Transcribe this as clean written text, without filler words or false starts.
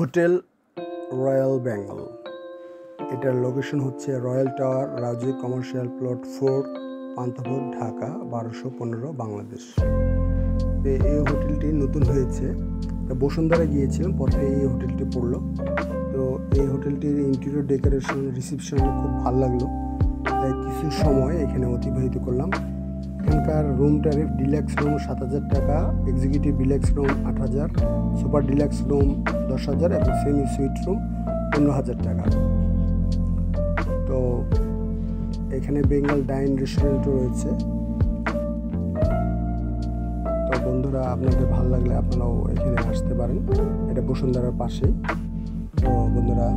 Hotel royal Bengal. এটার location হচ্ছে royal tower, রাজুই কমার্শিয়াল প্লট 4, পান্থপথ, ঢাকা 1215 বাংলাদেশ। এই হোটেলটি নতুন হয়েছে, বসুন্ধরা গিয়েছিলাম, পথে এই হোটেলটি পড়লো। তো এই হোটেলটির ইন্টেরিয়র ডেকোরেশন, রিসেপশন খুব ভালো লাগলো, তাই কিছু সময় এখানে অতিবাহিত করলাম। এখানকার রুম ট্যারিফ: ডিলাক্স রুম 7,000 টাকা, executive deluxe room 8,000, super deluxe room 10,000 এবং সেমি সুইট রুম 15,000 টাকা। তো এখানে বেঙ্গল ডাইন রেস্টুরেন্টও রয়েছে। তো বন্ধুরা, আপনাদের ভালো লাগলে আপনারাও এখানে আসতে পারেন, এটা বসুন্ধরার পাশেই। তো বন্ধুরা,